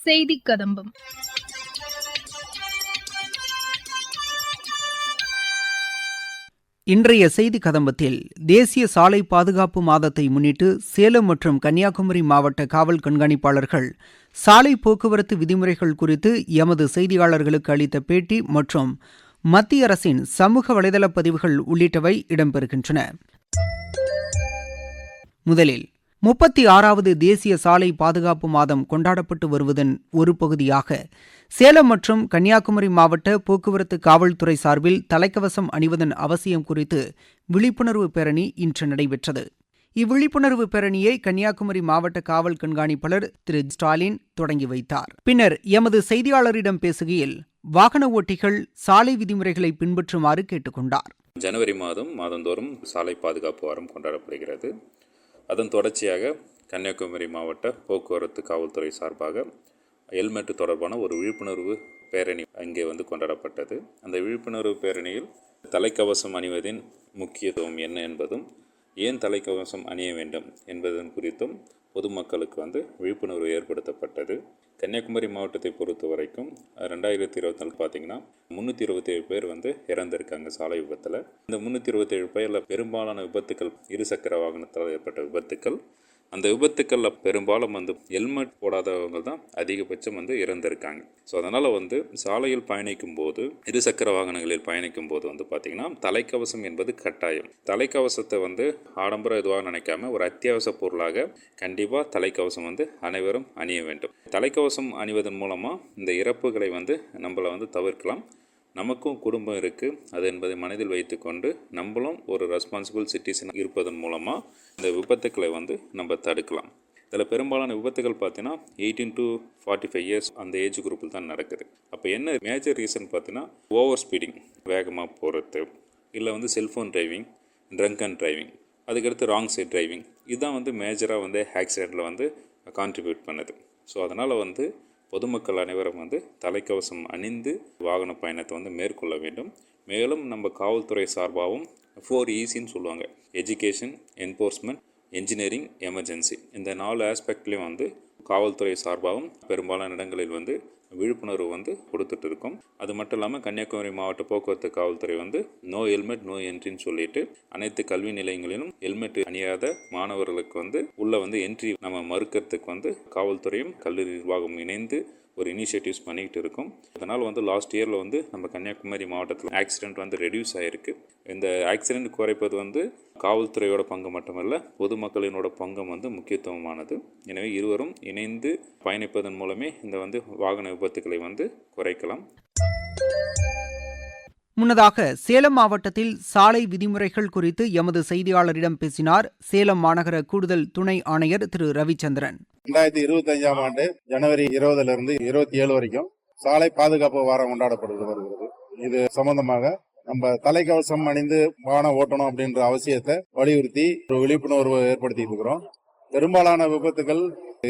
செய்தி கதம்பம். இன்றைய செய்தி கதம்பத்தில் தேசிய சாலை பாதுகாப்பு மாதத்தை முன்னிட்டு சேலம் மற்றும் கன்னியாகுமரி மாவட்ட காவல் கண்காணிப்பாளர்கள் சாலை போக்குவரத்து விதிமுறைகள் குறித்து எமது செய்தியாளர்களுக்கு அளித்த பேட்டி மற்றும் மத்திய அரசின் சமூக வலைதள பதிவுகள் உள்ளிட்டவை இடம்பெறுகின்றன. முதலில் 36வது தேசிய சாலை பாதுகாப்பு மாதம் கொண்டாடப்பட்டு வருவதன் ஒரு பகுதியாக சேலம் மற்றும் கன்னியாகுமரி மாவட்ட போக்குவரத்து காவல்துறை சார்பில் தலைக்கவசம் அணிவதன் அவசியம் குறித்து விழிப்புணர்வு பேரணி இன்று நடைபெற்றது. இவ்விழிப்புணர்வு பேரணியை கன்னியாகுமரி மாவட்ட காவல் கண்காணிப்பாளர் திரு ஸ்டாலின் தொடங்கி வைத்தார். பின்னர் எமது செய்தியாளரிடம் பேசுகையில் வாகன ஓட்டிகள் சாலை விதிமுறைகளை பின்பற்றுமாறு கேட்டுக்கொண்டார். ஜனவரி மாதம் மாதந்தோறும் சாலை பாதுகாப்பு வாரம் கொண்டாடப்படுகிறது. அதன் தொடர்ச்சியாக கன்னியாகுமரி மாவட்ட போக்குவரத்து காவல்துறை சார்பாக ஹெல்மெட் தொடர்பான ஒரு விழிப்புணர்வு பேரணி அங்கே கொண்டாடப்பட்டது. அந்த விழிப்புணர்வு பேரணியில் தலைக்கவசம் அணிவதின் முக்கியத்துவம் என்ன என்பதும் ஏன் தலைக்கவசம் அணிய வேண்டும் என்பதன் குறித்தும் பொதுமக்களுக்கு விழிப்புணர்வு ஏற்படுத்தப்பட்டது. கன்னியாகுமரி மாவட்டத்தை பொறுத்த வரைக்கும் 2024 பார்த்தீங்கன்னா 327 பேர் இறந்திருக்காங்க சாலை விபத்தில். இந்த 327 பேரில் பெரும்பாலான விபத்துக்கள் இருசக்கர வாகனத்தால் ஏற்பட்ட விபத்துக்கள். அந்த விபத்துக்களில் பெரும்பாலும் ஹெல்மெட் போடாதவங்க தான் அதிகபட்சம் இறந்திருக்காங்க. ஸோ அதனால் சாலையில் பயணிக்கும் போது இருசக்கர வாகனங்களில் பயணிக்கும் போது பார்த்திங்கன்னா தலைக்கவசம் என்பது கட்டாயம். தலைக்கவசத்தை ஆடம்பரம் எதுவாக நினைக்காம ஒரு அத்தியாவசிய பொருளாக கண்டிப்பாக தலைக்கவசம் அனைவரும் அணிய வேண்டும். தலைக்கவசம் அணிவதன் மூலமாக இந்த இறப்புகளை நம்மளை தவிர்க்கலாம். நமக்கும் குடும்பம் இருக்குது, அது என்பதை மனதில் வைத்துக்கொண்டு நம்மளும் ஒரு ரெஸ்பான்சிபிள் சிட்டிசன் இருப்பதன் மூலமாக இந்த விபத்துக்களை நம்ம தடுக்கலாம். இதில் பெரும்பாலான விபத்துகள் பார்த்தீங்கன்னா 18 to 45 இயர்ஸ் அந்த ஏஜ் குரூப்பில் தான் நடக்குது. அப்போ என்ன மேஜர் ரீசன் பார்த்தீங்கன்னா ஓவர் ஸ்பீடிங், வேகமாக போகிறது, இல்லை cellphone driving, drunk and driving, அதுக்கடுத்து ராங் சைட் டிரைவிங். இதுதான் மேஜராக ஆக்சிடெண்ட்டில் கான்ட்ரிபியூட் பண்ணுது. ஸோ அதனால் பொதுமக்கள் அனைவரும் தலைக்கவசம் அணிந்து வாகன பயணத்தை மேற்கொள்ள வேண்டும். மேலும் நம்ம காவல்துறை சார்பாகவும் 4 E's சொல்லுவாங்க: எஜுகேஷன், என்ஃபோர்ஸ்மெண்ட், என்ஜினியரிங், எமர்ஜென்சி. இந்த 4 ஆஸ்பெக்ட்லேயும் காவல்துறை சார்பாகவும் பெரும்பாலான இடங்களில் விழிப்புணர்வு கொடுத்துட்டு இருக்கோம். அது மட்டும் இல்லாமல் கன்னியாகுமரி மாவட்ட போக்குவரத்து காவல்துறை நோ ஹெல்மெட் நோ என்ட்ரின்னு சொல்லிட்டு அனைத்து கல்வி நிலையங்களிலும் ஹெல்மெட் அணியாத மாணவர்களுக்கு உள்ள என்ட்ரி நம்ம மறுக்கிறதுக்கு காவல்துறையும் கல்லூரி நிர்வாகம் இணைந்து ஒரு இனிஷியேட்டிவ்ஸ் பண்ணிக்கிட்டு இருக்கோம். அதனால் லாஸ்ட் இயரில் நம்ம கன்னியாகுமரி மாவட்டத்தில் ஆக்சிடெண்ட் ரெடியூஸ் ஆகிருக்கு. இந்த ஆக்சிடெண்ட் குறைப்பது காவல்துறையோட பங்கு மட்டுமல்ல, பொதுமக்களினோட பங்கும் முக்கியத்துவமானது. எனவே இருவரும் இணைந்து பயணிப்பதன் மூலமே இந்த வாகன விபத்துக்களை குறைக்கலாம். முன்னதாக சேலம் மாவட்டத்தில் சாலை விதிமுறைகள் குறித்து எமது செய்தியாளரிடம் பேசினார் சேலம் மாநகர கூடுதல் துணை ஆணையர் திரு ரவிச்சந்திரன். 2025 ஆண்டு ஜனவரி 20 to 27 வரைக்கும் சாலை பாதுகாப்பு வாரம் கொண்டாடப்பட்டு வருகிறது. இது சம்பந்தமாக நம்ம தலைக்கவசம் அணிந்து வாகனம் ஓட்டணும் அப்படின்ற அவசியத்தை வலியுறுத்தி ஒரு விழிப்புணர்வு ஏற்படுத்திட்டு இருக்கிறோம். பெரும்பாலான விபத்துகள்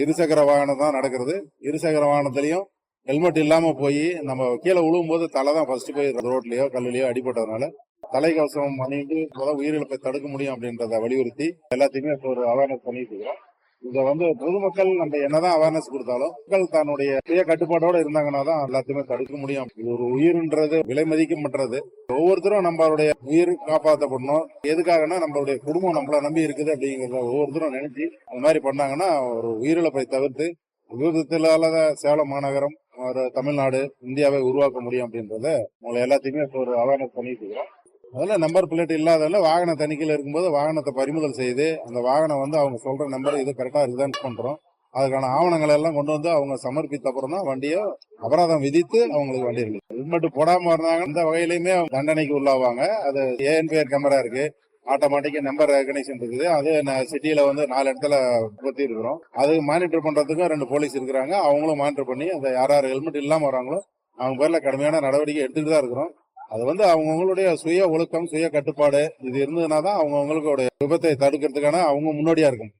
இருசக்கர வாகனம் தான் நடக்கிறது. இருசக்கர வாகனத்திலையும் ஹெல்மெட் இல்லாம போய் நம்ம கீழே விழுவும் போது தலை தான் ஃபர்ஸ்ட் போய் ரோட்லயோ கல்லுலயோ அடிபட்டதுனால தலைக்கவசம் அணிந்து உயிரிழப்பை தடுக்க முடியும் அப்படின்றத வலியுறுத்தி எல்லாத்தையுமே ஒரு அவேர்னஸ் பண்ணிட்டு இருக்கிறோம். இதை பொதுமக்கள் நம்ம என்னதான் அவேர்னஸ் கொடுத்தாலும் மக்கள் தன்னுடைய சுய கட்டுப்பாட்டோட இருந்தாங்கன்னா தான் எல்லாத்தையுமே தடுக்க முடியும். ஒரு உயிர்ன்றது விலை மதிக்கப்பட்டது. ஒவ்வொருத்தரும் நம்மளுடைய உயிர் காப்பாற்றப்படணும். எதுக்காகனா நம்மளுடைய குடும்பம் நம்மளை நம்பி இருக்குது அப்படிங்கிறத ஒவ்வொருத்தரும் நினைச்சு அந்த மாதிரி பண்ணாங்கன்னா ஒரு உயிரிழப்பை தவிர்த்து விபத்தில்லாத சேலம் மாநகரம், ஒரு தமிழ்நாடு, இந்தியாவை உருவாக்க முடியும் அப்படின்றத உங்களை எல்லாத்தையுமே ஒரு அவேர்னஸ் பண்ணிட்டு இருக்கிறோம். அதில் நம்பர் பிளேட் இல்லாதவங்க வாகன தணிக்கையில் இருக்கும்போது வாகனத்தை பறிமுதல் செய்து அந்த வாகனம் அவங்க சொல்ற நம்பர் இது கரெக்டாக ரிசர்வ் பண்றோம். அதுக்கான ஆவணங்களை எல்லாம் கொண்டு அவங்க சமர்ப்பித்த அப்புறம் தான் வண்டியை அபராதம் விதித்து அவங்களுக்கு வண்டி இருக்கு. ஹெல்மெட் போடாம இருந்தாங்க இந்த வகையிலுமே தண்டனைக்கு உள்ளாவாங்க. அது ஏஎன்பிஆர் கேமரா இருக்கு, ஆட்டோமேட்டிக்கா நம்பர் ரெகனைசேஷன் இருக்குது. அது சிட்டியில 4 இடத்துல பத்தி இருக்கிறோம். அது மானிட்டர் பண்றதுக்கும் 2 போலீஸ் இருக்கிறாங்க. அவங்களும் மானிட்டர் பண்ணி அந்த யார் ஹெல்மெட் இல்லாம வராங்களோ அவங்க பேர்ல கடுமையான நடவடிக்கை எடுத்துட்டு தான் இருக்கிறோம். அது அவங்களுடைய சுய ஒழுக்கம், சுய கட்டுப்பாடு இது இருந்ததுன்னா தான் அவங்களுடைய விபத்தை தடுக்கிறதுக்கான அவங்க முன்னோடியா இருக்கும்.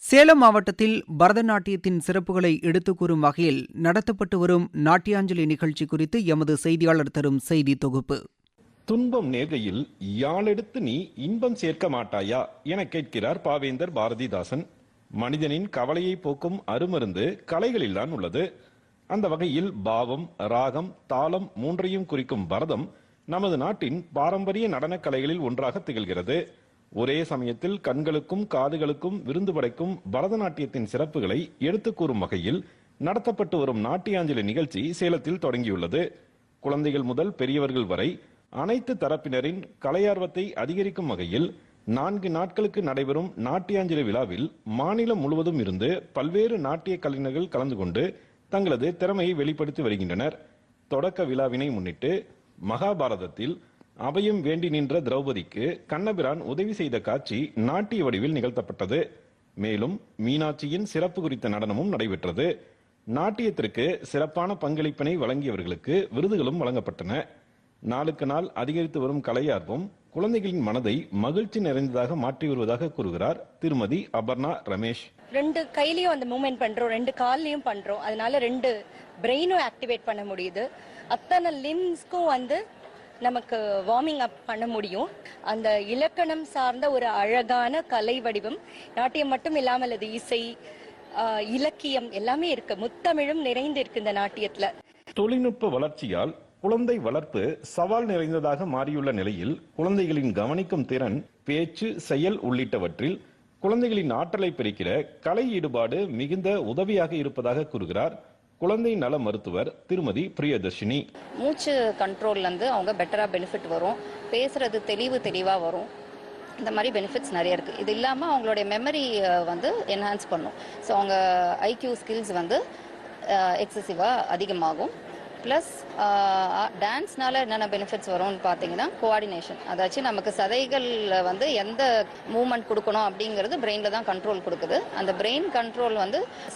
சேலம் மாவட்டத்தில் பரதநாட்டியத்தின் சிறப்புகளை எடுத்துக் கூறும் வகையில் நடத்தப்பட்டு வரும் நாட்டியாஞ்சலி நிகழ்ச்சி குறித்து எமது செய்தியாளர் தரும் செய்தி தொகுப்பு. துன்பம் நேர்கையில் யாழெடுத்து நீ இன்பம் சேர்க்க மாட்டாயா என கேட்கிறார் பாவேந்தர் பாரதிதாசன். மனிதனின் கவலையை போக்கும் அருமருந்து கலைகளில்தான் உள்ளது. அந்த வகையில் பாவம், ராகம், தாளம் மூன்றையும் குறிக்கும் பரதம் நமது நாட்டின் பாரம்பரிய நடனக் கலைகளில் ஒன்றாக திகழ்கிறது. ஒரே சமயத்தில் கண்களுக்கும் காதுகளுக்கும் விருந்து படைக்கும் பரதநாட்டியத்தின் சிறப்புகளை எடுத்துக் கூறும் வகையில் நடத்தப்பட்டு வரும் நாட்டியாஞ்சலி நிகழ்ச்சி சேலத்தில் தொடங்கியுள்ளது. குழந்தைகள் முதல் பெரியவர்கள் வரை அனைத்து தரப்பினரின் கலையார்வத்தை அதிகரிக்கும் வகையில் 4 நாட்களுக்கு நடைபெறும் நாட்டியாஞ்சலி விழாவில் மாநிலம் முழுவதும் இருந்து பல்வேறு நாட்டிய கலைஞர்கள் கலந்து கொண்டு தங்களது திறமையை வெளிப்படுத்தி வருகின்றனர். தொடக்க விழாவினை முன்னிட்டு மகாபாரதத்தில் அபயம் வேண்டி நின்ற திரௌபதிக்கு கண்ணபிரான் உதவி செய்த காட்சி நாட்டிய வடிவில் நிகழ்த்தப்பட்டது. மேலும் மீனாட்சியின் சிறப்பு குறித்த நடனமும் நடைபெற்றது. நாட்டியத்திற்கு சிறப்பான பங்களிப்பினை வழங்கியவர்களுக்கு விருதுகளும் வழங்கப்பட்டன. நாளுக்கு நாள் அதிகரித்து வரும் கலையார்வம் குழந்தைகளின் மனதை மகிழ்ச்சி நிறைந்ததாக மாற்றி வருவதாக கூறுகிறார் திருமதி அபர்ணா ரமேஷ். 2 கையிலயும் அந்த மூவ்மெண்ட் பண்றோம், 2 கால்லயும் பண்றோம். அதனால 2 பிரெயினும் ஆக்டிவேட் பண்ண முடியுது. அத்தனை லிம்ஸ்க்கும் நமக்கு வார்மிங் அப் பண்ண முடியும். அந்த இலக்கணம் சார்ந்த ஒரு அழகான கலை வடிவம் நாட்டியம் மட்டும் இல்லாமல் அது இசை, இலக்கியம் எல்லாமே இருக்கு. முத்தமிழும் நிறைந்து இருக்கு இந்த நாட்டியத்துல. தொழில்நுட்ப வளர்ச்சியால் குழந்தை வளர்ப்பு சவால் நிறைந்ததாக மாறியுள்ள நிலையில் குழந்தைகளின் கவனிக்கும் திறன், பேச்சு, செயல் உள்ளிட்டவற்றில் குழந்தைகளின் ஆற்றலை பெருக்கிட கலை ஈடுபாடு மிகுந்த உதவியாக இருப்பதாக கூறுகிறார் குழந்தை நல மருத்துவர் திருமதி பிரியதர்ஷினி. மூச்சு கண்ட்ரோல்ல இருந்து அவங்க பெட்டரா பெனிஃபிட் வரும், பேசுறது தெளிவா வரும். இந்த மாதிரி பெனிஃபிட்ஸ் நிறைய இருக்கு. இது இல்லாம அவங்களுடைய மெமரி என்ஹான்ஸ் பண்ணும். ஸோ அவங்க ஐக்யூ ஸ்கில்ஸ் எக்ஸசிவா அதிகமாகும். ப்ளஸ் டான்ஸ்னால என்னென்ன பெனிஃபிட்ஸ் வரும்னு பார்த்தீங்கன்னா கோஆர்டினேஷன், அதாச்சும் நமக்கு சதைகள் எந்த மூவ்மெண்ட் கொடுக்கணும் அப்படிங்கிறது பிரெயினில் தான் கண்ட்ரோல் கொடுக்குது. அந்த பிரெயின் கண்ட்ரோல்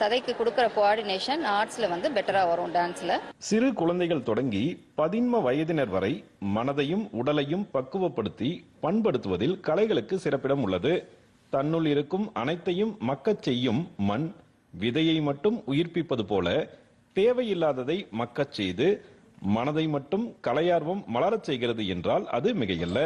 சதைக்கு கொடுக்குற கோஆர்டினேஷன் ஆர்ட்ஸில் பெட்டராக வரும் டான்ஸில். சிறு குழந்தைகள் தொடங்கி 13 வயதினர் வரை மனதையும் உடலையும் பக்குவப்படுத்தி பண்படுத்துவதில் கலைகளுக்கு சிறப்பிடம் உள்ளது. தன்னுள் இருக்கும் அனைத்தையும் மக்கச் செய்யும் மண் விதையை மட்டும் உயிர்ப்பிப்பது போல தேவையில்லாததை மக்கச் செய்து மனதை மட்டும் கலையார்வம் மலரச் செய்கிறது என்றால் அது மிகையல்ல.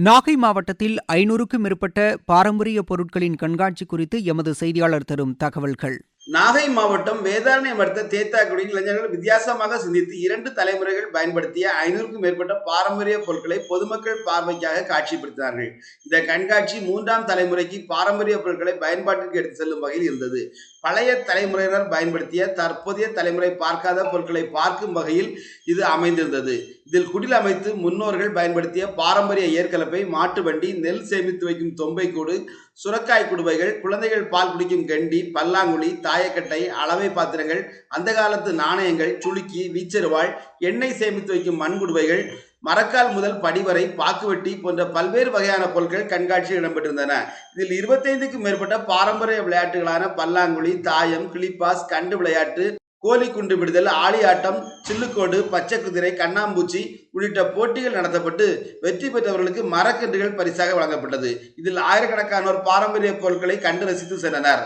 நாகை மாவட்டத்தில் 500க்கும் மேற்பட்ட பாரம்பரிய பொருட்களின் கண்காட்சி குறித்து எமது செய்தியாளர் தரும் தகவல்கள். நாகை மாவட்டம் வேதாரண்யம் அடுத்த தேத்தாக்குடியில் இளைஞர்கள் வித்தியாசமாக சிந்தித்து 2 தலைமுறைகள் பயன்படுத்திய 500க்கும் மேற்பட்ட பாரம்பரிய பொருட்களை பொதுமக்கள் பார்வைக்காக காட்சிப்படுத்தினார்கள். இந்த கண்காட்சி 3ஆம் தலைமுறைக்கு பாரம்பரிய பொருட்களை பயன்பாட்டிற்கு எடுத்து செல்லும் வகையில் இருந்தது. பழைய தலைமுறையினர் பயன்படுத்திய தற்போதைய தலைமுறை பார்க்காத பொருட்களை பார்க்கும் வகையில் இது அமைந்திருந்தது. இதில் குடில் அமைத்து முன்னோர்கள் பயன்படுத்திய பாரம்பரிய ஏற்கலப்பை, மாட்டு வண்டி, நெல் சேமித்து வைக்கும் தொம்பைக்கூடு, சுரக்காய் குடுவைகள், குழந்தைகள் பால் குடிக்கும் கண்டி, பல்லாங்குழி, தாயக்கட்டை, அளவை பாத்திரங்கள், அந்த காலத்து நாணயங்கள், சுளுக்கி, வீச்சருவாள், எண்ணெய் சேமித்து வைக்கும் மண்குடுவைகள், மரக்கால் முதல் படிவரை, பாக்குவெட்டி போன்ற பல்வேறு வகையான பொருட்கள் கண்காட்சியில் இடம்பெற்றிருந்தன. இதில் 25க்கும் மேற்பட்ட பாரம்பரிய விளையாட்டுகளான பல்லாங்குழி, தாயம், கிளிப்பாஸ், கண்டு விளையாட்டு, கோலி குண்டு விடுதல், ஆளியாட்டம், சில்லுக்கோடு, பச்சை குதிரை, கண்ணாம்பூச்சி உள்ளிட்ட போட்டிகள் நடத்தப்பட்டு வெற்றி பெற்றவர்களுக்கு மரக்கன்றுகள் பரிசாக வழங்கப்பட்டது. இதில் ஆயிரக்கணக்கானோர் பாரம்பரிய பொருட்களை கண்டு ரசித்து சென்றனர்.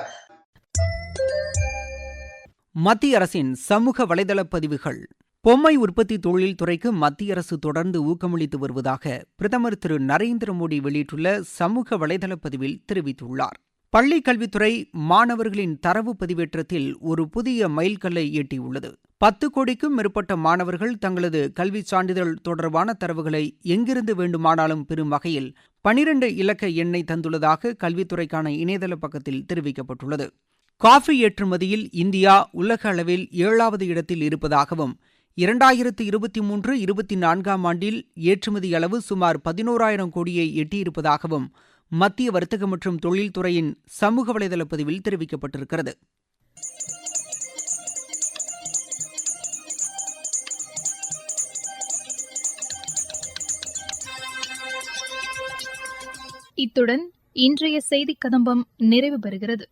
மத்திய அரசின் சமூக வலைதள பதிவுகள். பொம்மை உற்பத்தி தொழில் துறைக்கு மத்திய அரசு தொடர்ந்து ஊக்கமளித்து வருவதாக பிரதமர் திரு நரேந்திர மோடி வெளியிட்டுள்ள சமூக வலைதள பதிவில் தெரிவித்துள்ளார். பள்ளிக் கல்வித்துறை மாணவர்களின் தரவு பதிவேற்றத்தில் ஒரு புதிய மைல்கல்லை எட்டியுள்ளது. 10 கோடிக்கும் மேற்பட்ட மாணவர்கள் தங்களது கல்வி சான்றிதழ் தொடர்பான தரவுகளை எங்கிருந்து வேண்டுமானாலும் பெறும் வகையில் 12 இலக்க எண்ணை தந்துள்ளதாக கல்வித்துறைக்கான இணையதள பக்கத்தில் தெரிவிக்கப்பட்டுள்ளது. காஃபி ஏற்றுமதியில் இந்தியா உலக அளவில் 7வது இடத்தில் இருப்பதாகவும் 2023-24 ஆண்டில் ஏற்றுமதி அளவு சுமார் 11,000 கோடியை எட்டியிருப்பதாகவும் மத்திய வர்த்தக மற்றும் தொழில்துறையின் சமூக வலைதள பதிவில் தெரிவிக்கப்பட்டிருக்கிறது. இத்துடன் இன்றைய செய்திக் கதம்பம் நிறைவு பெறுகிறது.